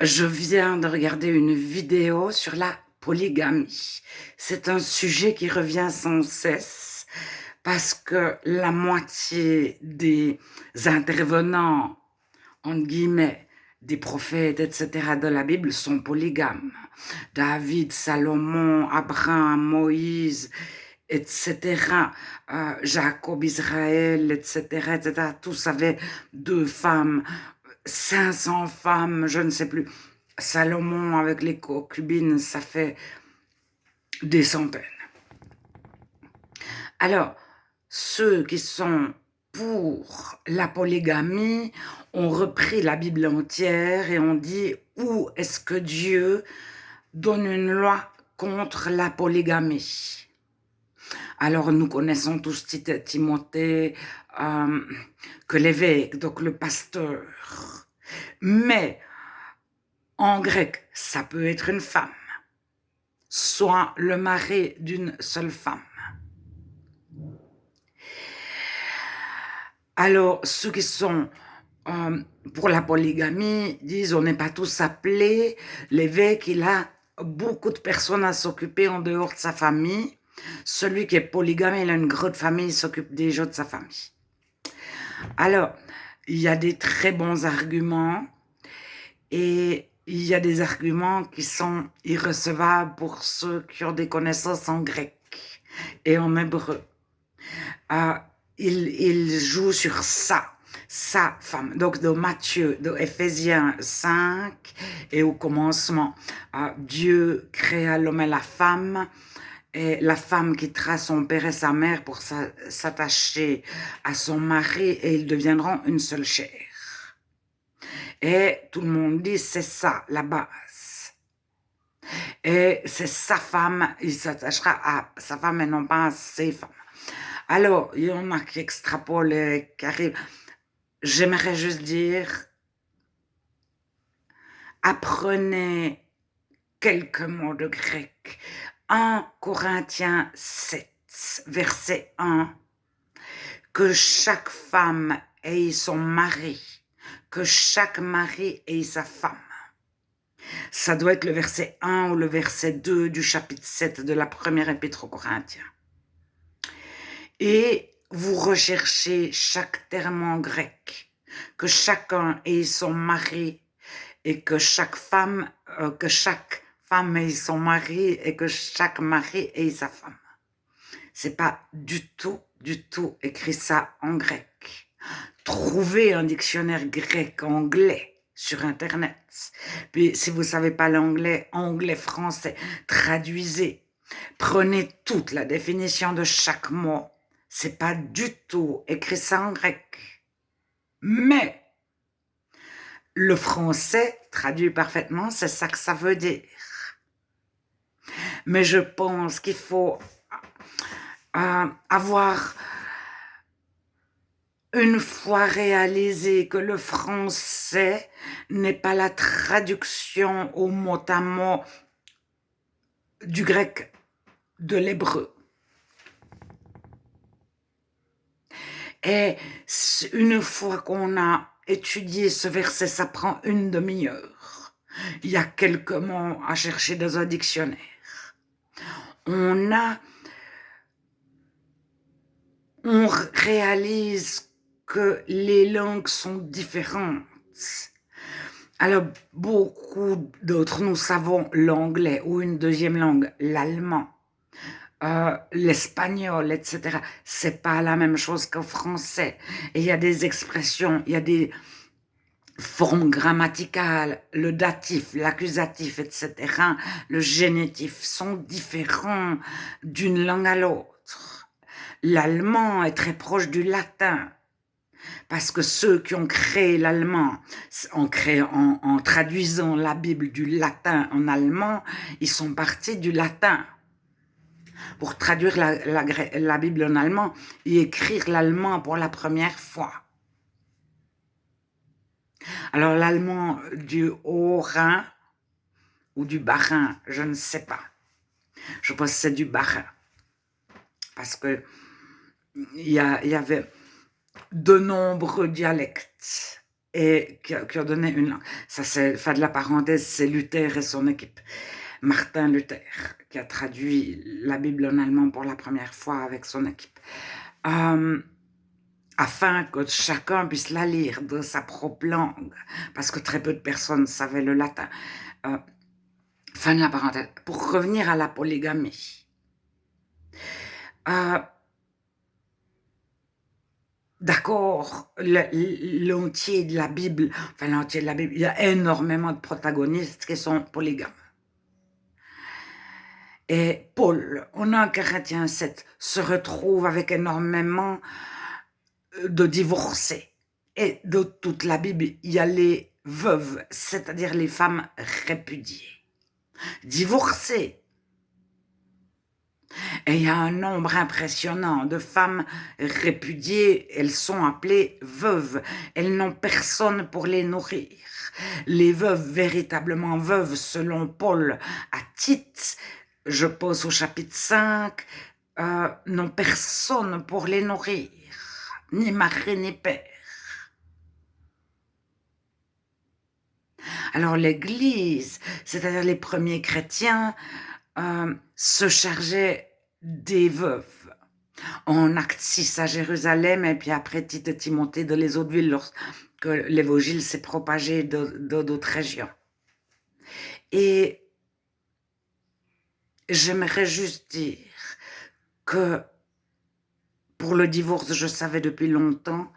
Je viens de regarder une vidéo sur la polygamie. C'est un sujet qui revient sans cesse parce que la moitié des intervenants, entre guillemets, des prophètes, etc., de la Bible sont polygames. David, Salomon, Abraham, Moïse, etc., Jacob, Israël, etc., etc., tous avaient 2 femmes, 500 femmes, je ne sais plus. Salomon avec les concubines, ça fait des centaines. Alors, ceux qui sont pour la polygamie ont repris la Bible entière et ont dit où est-ce que Dieu donne une loi contre la polygamie. Alors, nous connaissons tous Timothée, que l'évêque, donc le pasteur. Mais en grec, ça peut être une femme, soit le mari d'une seule femme. Alors, ceux qui sont pour la polygamie disent on n'est pas tous appelés. L'évêque, il a beaucoup de personnes à s'occuper en dehors de sa famille. Celui qui est polygame, il a une grande famille, il s'occupe déjà de sa famille. Alors, il y a des très bons arguments et il y a des arguments qui sont irrecevables pour ceux qui ont des connaissances en grec et en hébreu. Il joue sur ça, sa femme. Donc, de Matthieu, de Éphésiens 5, et au commencement, Dieu créa l'homme et la femme quittera son père et sa mère pour s'attacher à son mari, et ils deviendront une seule chair. Et tout le monde dit, c'est ça, la base. Et c'est sa femme, il s'attachera à sa femme et non pas à ses femmes. Alors, il y en a qui extrapolent et qui arrivent. J'aimerais juste dire, apprenez quelques mots de grec. 1 Corinthiens 7, verset 1, que chaque femme ait son mari, que chaque mari ait sa femme. Ça doit être le verset 1 ou le verset 2 du chapitre 7 de la première épître aux Corinthiens. Et vous recherchez chaque terme en grec, que chacun ait son mari et que chaque femme ait son mari et que chaque mari ait sa femme. C'est pas du tout écrit ça en grec. Trouvez un dictionnaire grec-anglais sur Internet. Puis, si vous savez pas l'anglais, anglais-français, traduisez. Prenez toute la définition de chaque mot. C'est pas du tout écrit ça en grec. Mais le français, traduit parfaitement, c'est ça que ça veut dire. Mais je pense qu'il faut avoir une fois réalisé que le français n'est pas la traduction au mot à mot du grec de l'hébreu. Et une fois qu'on a étudié ce verset, ça prend une demi-heure. Il y a quelques mots à chercher dans un dictionnaire. On réalise que les langues sont différentes. Alors, beaucoup d'autres, nous savons l'anglais ou une deuxième langue, l'allemand, l'espagnol, etc. C'est pas la même chose qu'au français. Et il y a des expressions, il y a des formes grammaticales, le datif, l'accusatif, etc., le génitif sont différents d'une langue à l'autre. L'allemand est très proche du latin, parce que ceux qui ont créé l'allemand, en traduisant la Bible du latin en allemand, ils sont partis du latin pour traduire la Bible en allemand et écrire l'allemand pour la première fois. Alors l'allemand du Haut-Rhin ou du Bas-Rhin, je ne sais pas. Je pense que c'est du Bas-Rhin. Parce que il y avait de nombreux dialectes. et qui a donné une langue. Ça, c'est, fin de la parenthèse, c'est Luther et son équipe. Martin Luther, qui a traduit la Bible en allemand pour la première fois avec son équipe. Afin que chacun puisse la lire de sa propre langue, parce que très peu de personnes savaient le latin. Fin de la parenthèse. Pour revenir à la polygamie, d'accord, l'entier de la Bible, enfin l'entier de la Bible, il y a énormément de protagonistes qui sont polygames. Et Paul, en 1 Corinthiens 7, se retrouve avec énormément de divorcés. Et de toute la Bible, il y a les veuves, c'est-à-dire les femmes répudiées, divorcées. Et il y a un nombre impressionnant de femmes répudiées, elles sont appelées veuves. Elles n'ont personne pour les nourrir. Les veuves, véritablement veuves, selon Paul à Tite, je pose au chapitre 5, n'ont personne pour les nourrir, ni mari ni père. Alors l'Église, c'est-à-dire les premiers chrétiens, se chargeaient des veuves. En Acte 6 à Jérusalem, et puis après Tite et Timothée dans les autres villes, lorsque l'évangile s'est propagé dans d'autres régions. Et j'aimerais juste dire que pour le divorce, je savais depuis longtemps,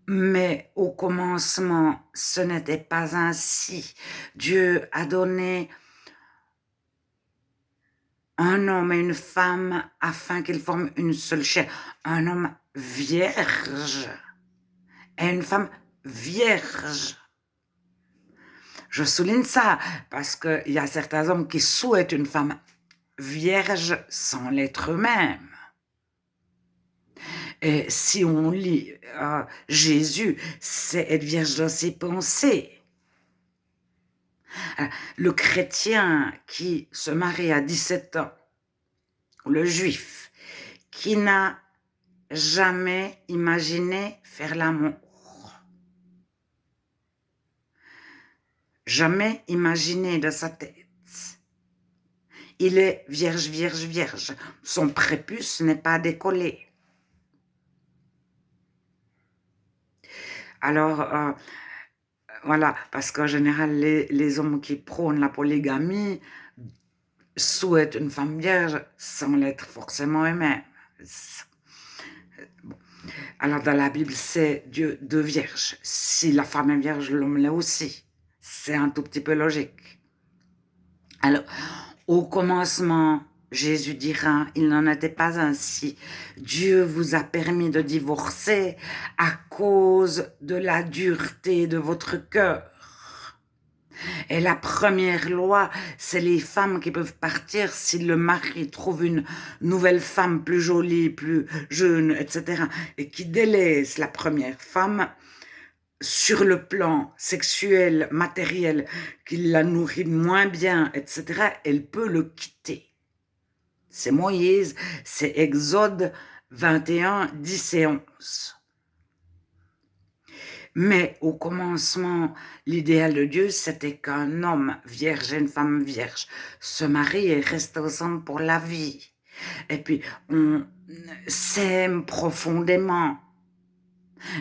mais au commencement, ce n'était pas ainsi. Dieu a donné un homme et une femme afin qu'ils forment une seule chair. Un homme vierge et une femme vierge. Je souligne ça parce qu'il y a certains hommes qui souhaitent une femme vierge sans l'être eux-mêmes. Et si on lit Jésus, c'est être vierge dans ses pensées. Le chrétien qui se marie à 17 ans, ou le juif, qui n'a jamais imaginé faire l'amour, jamais imaginé de sa tête. Il est vierge, vierge, vierge. Son prépuce n'est pas décollé. Alors, voilà, parce qu'en général, les hommes qui prônent la polygamie souhaitent une femme vierge sans l'être forcément eux-mêmes. Bon. Alors, dans la Bible, c'est Dieu deux vierges. Si la femme est vierge, l'homme l'est aussi. C'est un tout petit peu logique. Alors, au commencement, Jésus dira, il n'en était pas ainsi. Dieu vous a permis de divorcer à cause de la dureté de votre cœur. Et la première loi, c'est les femmes qui peuvent partir si le mari trouve une nouvelle femme plus jolie, plus jeune, etc. et qui délaisse la première femme sur le plan sexuel, matériel, qui la nourrit moins bien, etc., elle peut le quitter. C'est Moïse, c'est Exode 21, 10 et 11. Mais au commencement, l'idéal de Dieu, c'était qu'un homme vierge et une femme vierge se marient et restent ensemble pour la vie. Et puis, on s'aime profondément.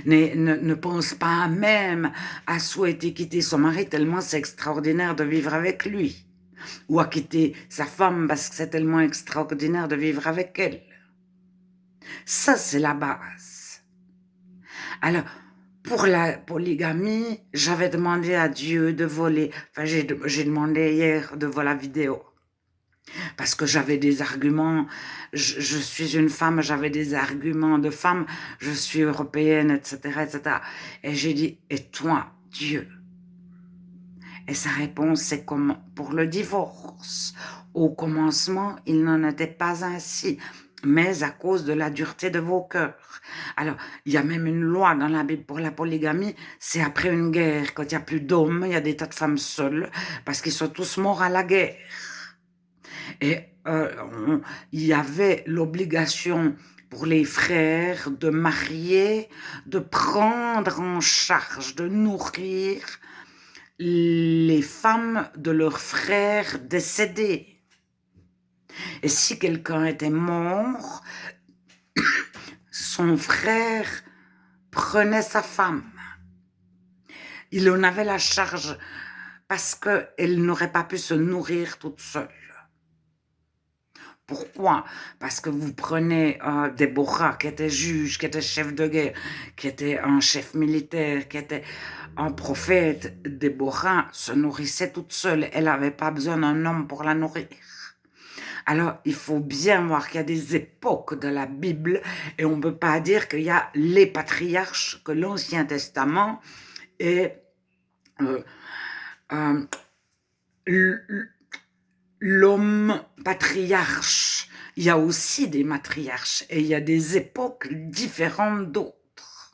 Ne pense pas même à souhaiter quitter son mari tellement c'est extraordinaire de vivre avec lui. Ou à quitter sa femme parce que c'est tellement extraordinaire de vivre avec elle. Ça, c'est la base. Alors, pour la polygamie, j'avais demandé à Dieu de voler. Enfin, j'ai demandé hier de voir la vidéo. Parce que j'avais des arguments. Je suis une femme, j'avais des arguments de femme. Je suis européenne, etc., etc. Et j'ai dit, et toi, Dieu? Et sa réponse, c'est comme pour le divorce. Au commencement, il n'en était pas ainsi, mais à cause de la dureté de vos cœurs. Alors, il y a même une loi dans la Bible pour la polygamie, c'est après une guerre, quand il n'y a plus d'hommes, il y a des tas de femmes seules, parce qu'ils sont tous morts à la guerre. Et il y avait l'obligation pour les frères de marier, de prendre en charge, de nourrir les femmes de leurs frères décédés. Et si quelqu'un était mort, son frère prenait sa femme. Il en avait la charge parce qu'elle n'aurait pas pu se nourrir toute seule. Pourquoi? Parce que vous prenez Déborah, qui était juge, qui était chef de guerre, qui était un chef militaire, qui était un prophète. Déborah se nourrissait toute seule. Elle n'avait pas besoin d'un homme pour la nourrir. Alors, il faut bien voir qu'il y a des époques de la Bible et on ne peut pas dire qu'il y a les patriarches, que l'Ancien Testament est l'homme patriarche. Il y a aussi des matriarches et il y a des époques différentes d'autres.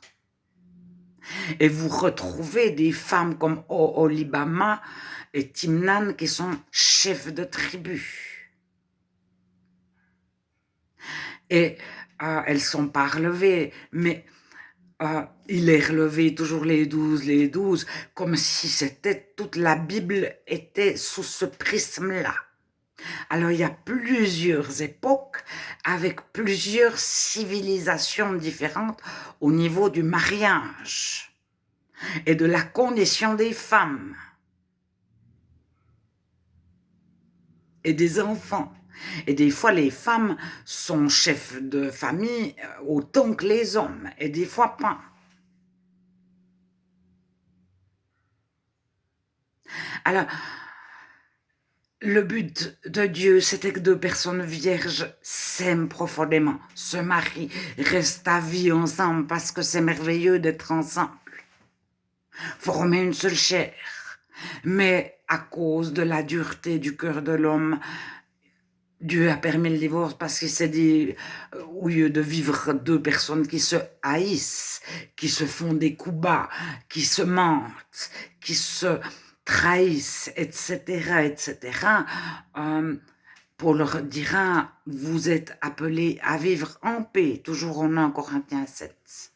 Et vous retrouvez des femmes comme Oholibama et Timnan qui sont chefs de tribu. Et elles ne sont pas relevées, mais il est relevé toujours les 12, comme si c'était toute la Bible était sous ce prisme-là. Alors, il y a plusieurs époques avec plusieurs civilisations différentes au niveau du mariage et de la condition des femmes et des enfants. Et des fois, les femmes sont chefs de famille autant que les hommes, et des fois pas. Alors, le but de Dieu, c'était que deux personnes vierges s'aiment profondément, se marient, restent à vie ensemble parce que c'est merveilleux d'être ensemble, former une seule chair. Mais à cause de la dureté du cœur de l'homme, Dieu a permis le divorce parce qu'il s'est dit, au lieu de vivre deux personnes qui se haïssent, qui se font des coups bas, qui se mentent, qui se trahissent, etc., Paul leur dira, vous êtes appelés à vivre en paix, toujours en 1 Corinthiens 7.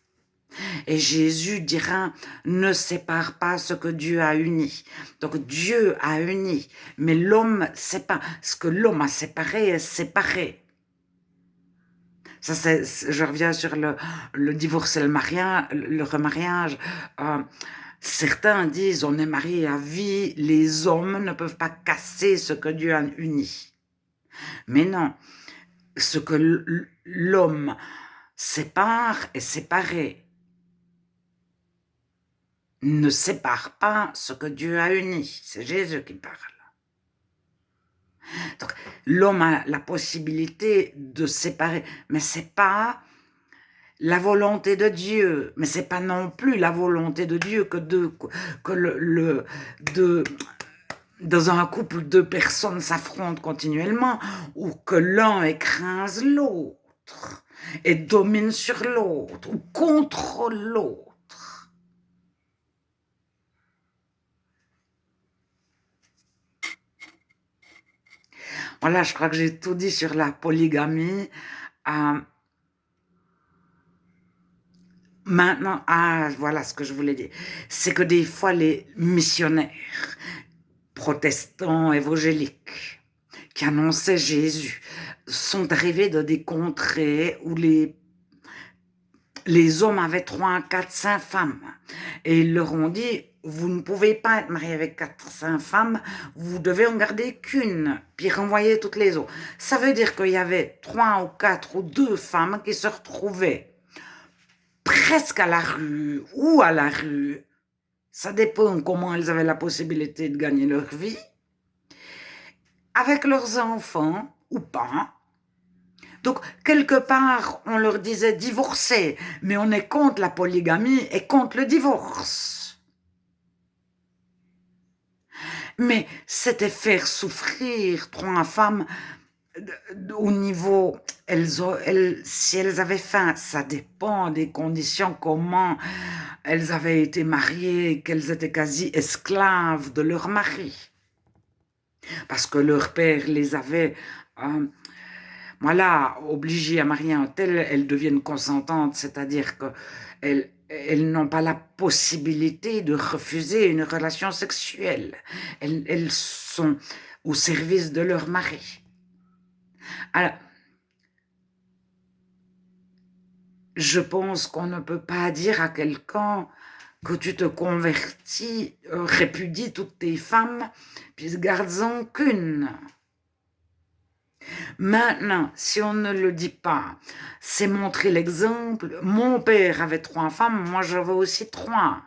Et Jésus dira, ne sépare pas ce que Dieu a uni. Donc Dieu a uni, mais l'homme sépare. Ce que l'homme a séparé est séparé. Ça, je reviens sur le divorce et le remariage. Certains disent, on est marié à vie, les hommes ne peuvent pas casser ce que Dieu a uni. Mais non, ce que l'homme sépare est séparé. Ne sépare pas ce que Dieu a uni. C'est Jésus qui parle. Donc, l'homme a la possibilité de séparer, mais c'est pas la volonté de Dieu, mais c'est pas non plus la volonté de Dieu que dans un couple, deux personnes s'affrontent continuellement ou que l'un écrase l'autre et domine sur l'autre ou contrôle l'autre. Voilà, je crois que j'ai tout dit sur la polygamie. Maintenant, voilà ce que je voulais dire. C'est que des fois, les missionnaires protestants évangéliques qui annonçaient Jésus sont arrivés de des contrées où les hommes avaient 3, 4, 5 femmes. Et ils leur ont dit, vous ne pouvez pas être marié avec 4, 5 femmes, vous devez en garder qu'une, puis renvoyer toutes les autres. Ça veut dire qu'il y avait 3 ou 4 ou 2 femmes qui se retrouvaient presque à la rue ou à la rue. Ça dépend comment elles avaient la possibilité de gagner leur vie, avec leurs enfants ou pas. Donc, quelque part, on leur disait divorcer, mais on est contre la polygamie et contre le divorce. Mais c'était faire souffrir 3 femmes au niveau, si elles avaient faim, ça dépend des conditions, comment elles avaient été mariées, qu'elles étaient quasi esclaves de leur mari. Parce que leur père les avait voilà, obligées à marier un tel, elles deviennent consentantes, c'est-à-dire qu'elles n'ont pas la possibilité de refuser une relation sexuelle. Elles sont au service de leur mari. Alors, je pense qu'on ne peut pas dire à quelqu'un que tu te convertis, répudie toutes tes femmes, puis garde-en qu'une. Maintenant, si on ne le dit pas, c'est montrer l'exemple. Mon père avait 3 femmes, moi j'avais aussi 3.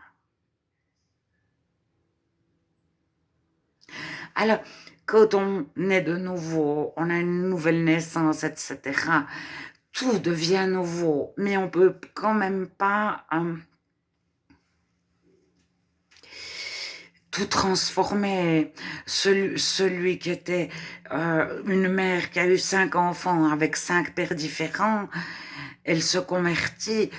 Alors, quand on est de nouveau, on a une nouvelle naissance, etc., tout devient nouveau, mais on peut quand même pas tout transformer. Celui qui était une mère qui a eu 5 enfants avec 5 pères différents, elle se convertit,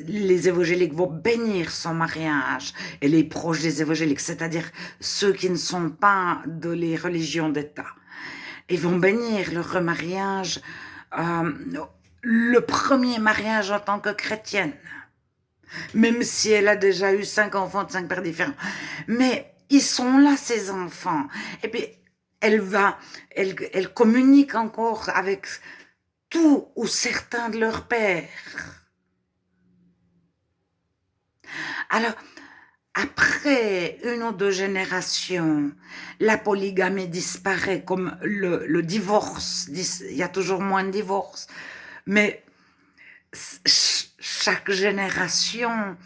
les évangéliques vont bénir son mariage, et les proches des évangéliques, c'est-à-dire ceux qui ne sont pas de les religions d'État, ils vont bénir le remariage, euh, le premier mariage en tant que chrétienne, même si elle a déjà eu 5 enfants de 5 pères différents. Mais ils sont là, ces enfants. Et puis, elle communique encore avec tout ou certains de leurs pères. Alors, après 1 ou 2 générations, la polygamie disparaît comme le divorce. Il y a toujours moins de divorces. Mais chaque génération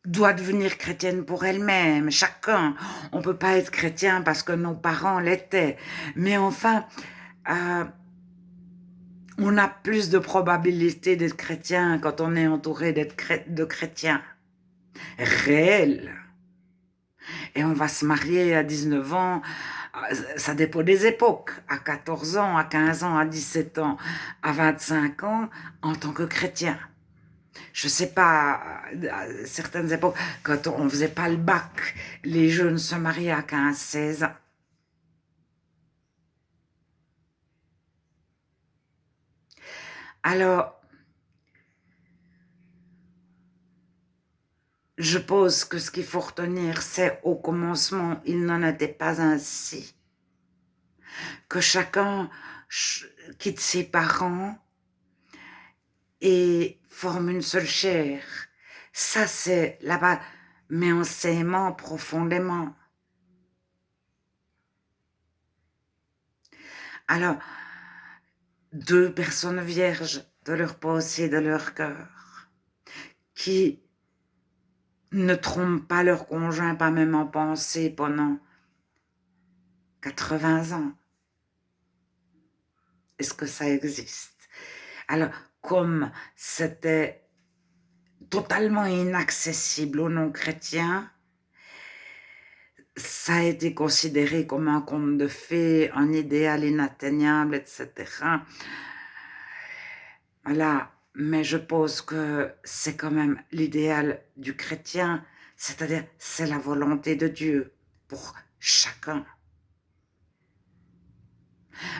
doit devenir chrétienne pour elle-même. Chacun. On ne peut pas être chrétien parce que nos parents l'étaient. Mais enfin, on a plus de probabilité d'être chrétien quand on est entouré de chrétiens réels. Et on va se marier à 19 ans, ça dépend des époques, à 14 ans, à 15 ans, à 17 ans, à 25 ans, en tant que chrétien. Je ne sais pas, à certaines époques, quand on ne faisait pas le bac, les jeunes se mariaient à 15-16 ans. Alors, je pense que ce qu'il faut retenir, c'est au commencement, il n'en était pas ainsi. Que chacun quitte ses parents et forme une seule chair. Ça, c'est là-bas, mais en s'aimant profondément. Alors, 2 personnes vierges de leur pensée et de leur cœur, qui ne trompent pas leur conjoint, pas même en pensée, pendant 80 ans. Est-ce que ça existe? Alors, comme c'était totalement inaccessible aux non-chrétiens, ça a été considéré comme un conte de fées, un idéal inatteignable, etc. Voilà, mais je pense que c'est quand même l'idéal du chrétien, c'est-à-dire c'est la volonté de Dieu pour chacun.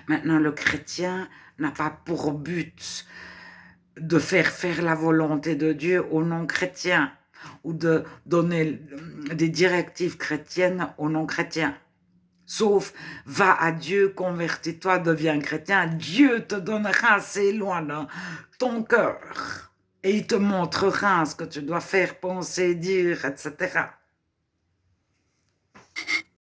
Maintenant, le chrétien n'a pas pour but de faire la volonté de Dieu aux non-chrétiens ou de donner des directives chrétiennes aux non-chrétiens. Sauf, va à Dieu, convertis-toi, deviens chrétien, Dieu te donnera ses lois dans ton cœur et il te montrera ce que tu dois faire, penser, dire, etc.